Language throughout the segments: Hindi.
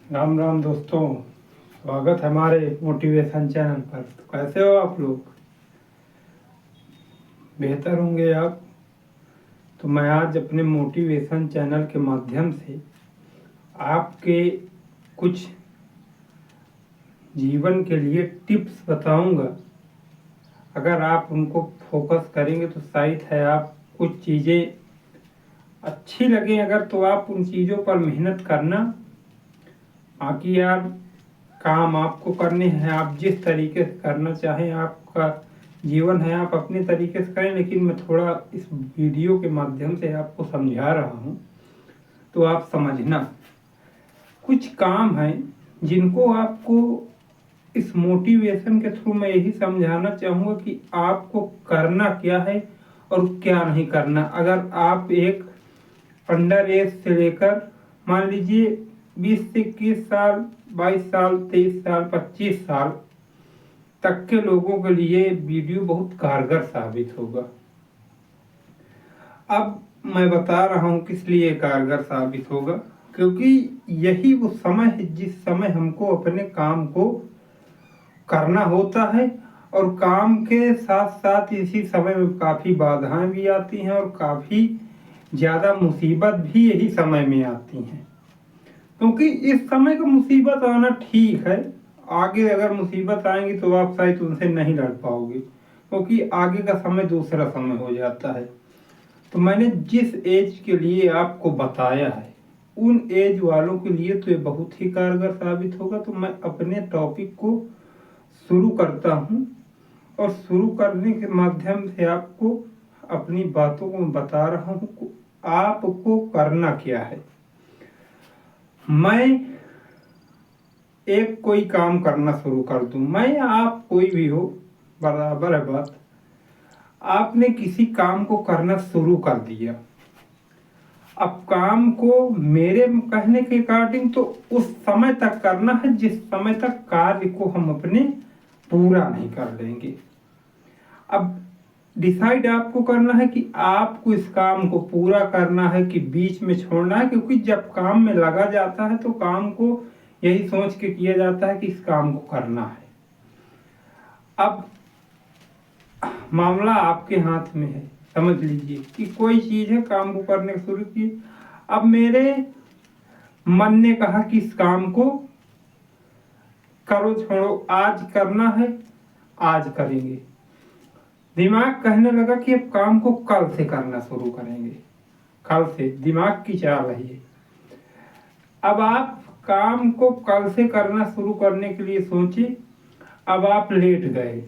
राम राम दोस्तों। स्वागत है हमारे मोटिवेशन चैनल पर। तो कैसे हो आप लोग? बेहतर होंगे आप। तो मैं आज अपने मोटिवेशन चैनल के माध्यम से आपके कुछ जीवन के लिए टिप्स बताऊंगा। अगर आप उनको फोकस करेंगे तो शायद है आप कुछ चीज़ें अच्छी लगे, अगर तो आप उन चीज़ों पर मेहनत करना। बाकी यार, काम आपको करने हैं, आप जिस तरीके से करना चाहें, आपका जीवन है, आप अपने तरीके से करें। लेकिन मैं थोड़ा इस वीडियो के माध्यम से आपको समझा रहा हूँ, तो आप समझना। कुछ काम हैं जिनको आपको इस मोटिवेशन के थ्रू मैं यही समझाना चाहूँगा कि आपको करना क्या है और क्या नहीं करना। अगर आप एक अंडर एज से लेकर मान लीजिए 20 से 21 साल, 22 साल, 23 साल, 25 साल तक के लोगों के लिए वीडियो बहुत कारगर साबित होगा। अब मैं बता रहा हूँ किस लिए कारगर साबित होगा, क्योंकि यही वो समय है जिस समय हमको अपने काम को करना होता है। और काम के साथ साथ इसी समय में काफ़ी बाधाएं भी आती हैं और काफ़ी ज़्यादा मुसीबत भी यही समय में आती हैं। क्योंकि इस समय का मुसीबत आना ठीक है, आगे अगर मुसीबत आएंगी तो आप शायद उनसे नहीं लड़ पाओगे, क्योंकि आगे का समय दूसरा समय हो जाता है। तो मैंने जिस एज के लिए आपको बताया है, उन एज वालों के लिए तो ये बहुत ही कारगर साबित होगा। तो मैं अपने टॉपिक को शुरू करता हूँ, और शुरू करने के माध्यम से आपको अपनी बातों को बता रहा हूँ आपको करना क्या है। मैं एक कोई काम करना शुरू कर दूं, मैं या आप कोई भी हो, बराबर है बात। आपने किसी काम को करना शुरू कर दिया। अब काम को मेरे कहने के अकॉर्डिंग तो उस समय तक करना है जिस समय तक कार्य को हम अपने पूरा नहीं कर लेंगे। अब डिसाइड आपको करना है कि आपको इस काम को पूरा करना है कि बीच में छोड़ना है। क्योंकि जब काम में लगा जाता है तो काम को यही सोच के किया जाता है कि इस काम को करना है। अब मामला आपके हाथ में है। समझ लीजिए कि कोई चीज है, काम को करने शुरू की। अब मेरे मन ने कहा कि इस काम को करो, छोड़ो, आज करना है, आज करेंगे। दिमाग कहने लगा कि अब काम को कल से करना शुरू करेंगे, कल से। दिमाग की चाल है ये। अब आप काम को कल से करना शुरू करने के लिए सोचे। अब आप लेट गए,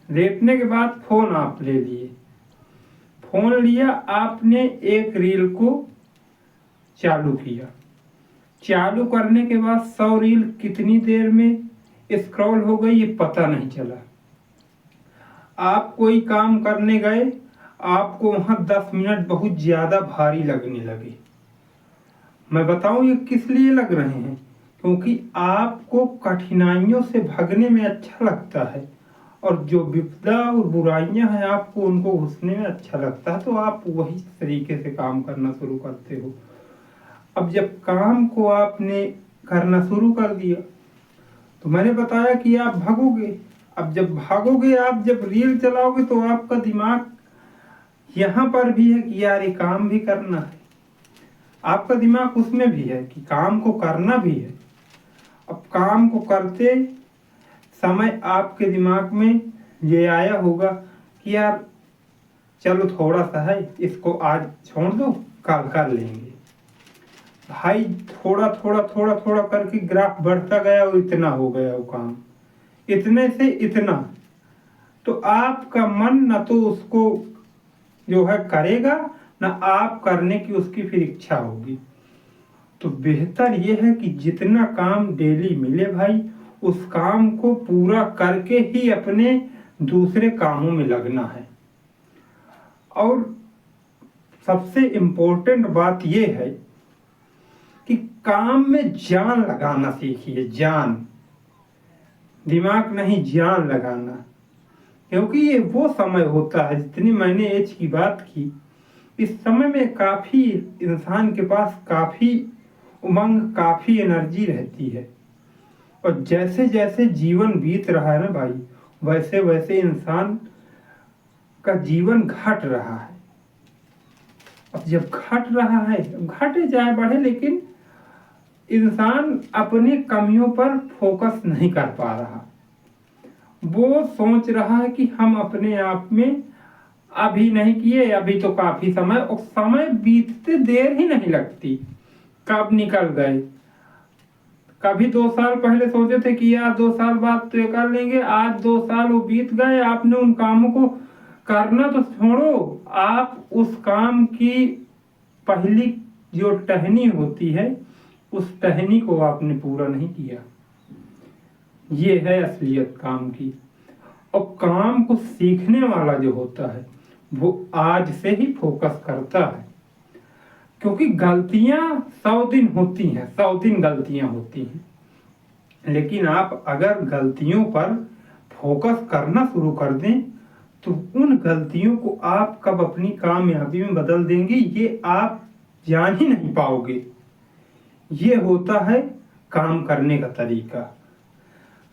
लेटने के बाद फोन आप ले लिए। फोन लिया आपने, एक रील को चालू किया। चालू करने के बाद 100 रील कितनी देर में स्क्रॉल हो गई ये पता नहीं चला। आप कोई काम करने गए, आपको वहां 10 मिनट बहुत ज्यादा भारी लगने लगे। मैं बताऊं ये किस लिए लग रहे हैं? क्योंकि आपको कठिनाइयों से भागने में अच्छा लगता है, और जो विपदा और बुराइयां हैं आपको उनको घुसने में अच्छा लगता है। तो आप वही तरीके से काम करना शुरू करते हो। अब जब काम को आपने करना शुरू कर दिया तो मैंने बताया कि आप भागोगे। अब जब भागोगे, आप जब रील चलाओगे तो आपका दिमाग यहाँ पर भी है कि यार ये काम भी करना है। आपका दिमाग उसमें भी है कि काम को करना भी है। अब काम को करते समय आपके दिमाग में ये आया होगा कि यार चलो थोड़ा सा है, इसको आज छोड़ दो, कल कर लेंगे। भाई थोड़ा थोड़ा थोड़ा थोड़ा करके ग्राफ बढ़ता गया और इतना हो गया वो काम, इतने से इतना। तो आपका मन न तो उसको जो है करेगा, न आप करने की उसकी फिर इच्छा होगी। तो बेहतर यह है कि जितना काम डेली मिले भाई, उस काम को पूरा करके ही अपने दूसरे कामों में लगना है। और सबसे इम्पोर्टेंट बात यह है कि काम में जान लगाना सीखिए। जान, दिमाग नहीं, जान लगाना। क्योंकि ये वो समय होता है, जितनी मैंने एज की बात की, इस समय में काफी इंसान के पास काफी उमंग, काफी एनर्जी रहती है। और जैसे जैसे जीवन बीत रहा है ना भाई, वैसे वैसे इंसान का जीवन घट रहा है। अब जब घट रहा है, घटे चाहे बढ़े, लेकिन इंसान अपनी कमियों पर फोकस नहीं कर पा रहा। वो सोच रहा है कि हम अपने आप में अभी नहीं किए, अभी तो काफी समय, और समय बीतते देर ही नहीं लगती, कब निकल गए। कभी 2 साल पहले सोचे थे कि यार 2 साल बाद तो ये कर लेंगे, आज 2 साल वो बीत गए, आपने उन कामों को करना तो छोड़ो, आप उस काम की पहली जो टहनी होती है, उस टहनी को आपने पूरा नहीं किया। ये है असलियत काम की। और काम को सीखने वाला जो होता है, वो आज से ही फोकस करता है, क्योंकि गलतियां 100 दिन होती हैं, 100 दिन गलतियां होती हैं। लेकिन आप अगर गलतियों पर फोकस करना शुरू कर दें, तो उन गलतियों को आप कब अपनी कामयाबी में बदल देंगे, ये आप जान ही नहीं पाओगे। ये होता है काम करने का तरीका।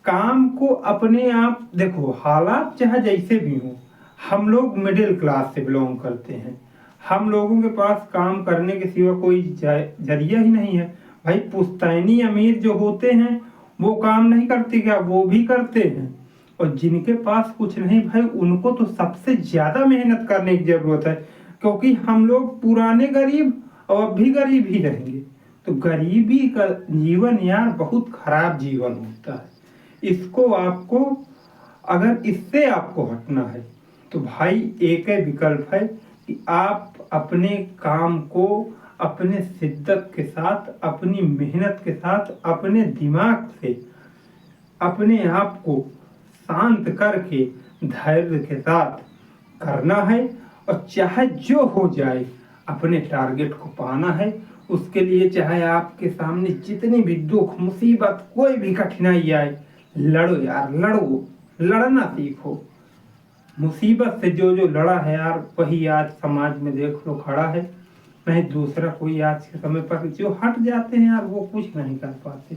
काम को अपने आप देखो, हालात चाहे जैसे भी हो, हम लोग मिडिल क्लास से बिलोंग करते हैं। हम लोगों के पास काम करने के सिवा कोई जरिया ही नहीं है। भाई पुश्तैनी अमीर जो होते हैं वो काम नहीं करते क्या? वो भी करते हैं। और जिनके पास कुछ नहीं भाई, उनको तो सबसे ज्यादा मेहनत करने की जरूरत है, क्योंकि हम लोग पुराने गरीब और अब भी गरीब ही रहेंगे। तो गरीबी का जीवन यार बहुत खराब जीवन होता है। इसको आपको, अगर इससे आपको हटना है, तो भाई एक ही विकल्प है कि आप अपने काम को अपने शिद्दत के साथ, अपनी मेहनत के साथ, अपने दिमाग से अपने आप को शांत करके धैर्य के साथ करना है। और चाहे जो हो जाए, अपने टारगेट को पाना है। उसके लिए चाहे आपके सामने जितनी भी दुख, मुसीबत, कोई भी कठिनाई आए, लड़ो यार, लड़ो, लड़ना सीखो। मुसीबत से जो जो लड़ा है यार, वही आज समाज में देख लो खड़ा है। नहीं दूसरा कोई आज के समय पर जो हट जाते हैं यार, वो कुछ नहीं कर पाते।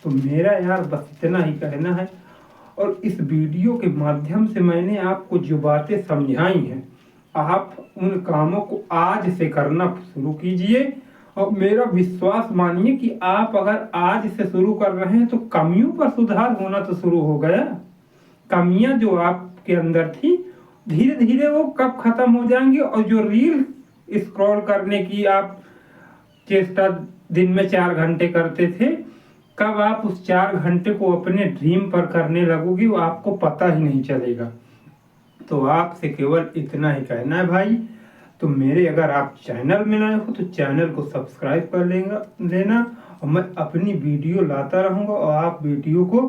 तो मेरा यार बस इतना ही कहना है। और इस वीडियो के माध्यम से मैंने आपको जो बातें समझाई हैं, आप उन कामों को आज से करना शुरू कीजिए। और मेरा विश्वास मानिए कि आप अगर आज से शुरू कर रहे हैं, तो कमियों पर सुधार होना तो शुरू हो गया। कमियां जो आपके अंदर थी, धीरे धीरे वो कब खत्म हो जाएंगी। और जो रील स्क्रॉल करने की आप चेष्टा दिन में 4 घंटे करते थे, कब आप उस 4 घंटे को अपने ड्रीम पर करने लगोगे, वो आपको पता ही नहीं चलेगा। तो आपसे केवल इतना ही कहना है भाई। तो मेरे अगर आप चैनल में नए हो, तो चैनल को सब्सक्राइब कर लेना। और मैं अपनी वीडियो लाता रहूँगा, और आप वीडियो को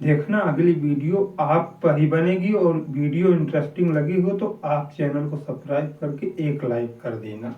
देखना। अगली वीडियो आप पर ही बनेगी। और वीडियो इंटरेस्टिंग लगी हो तो आप चैनल को सब्सक्राइब करके एक लाइक कर देना।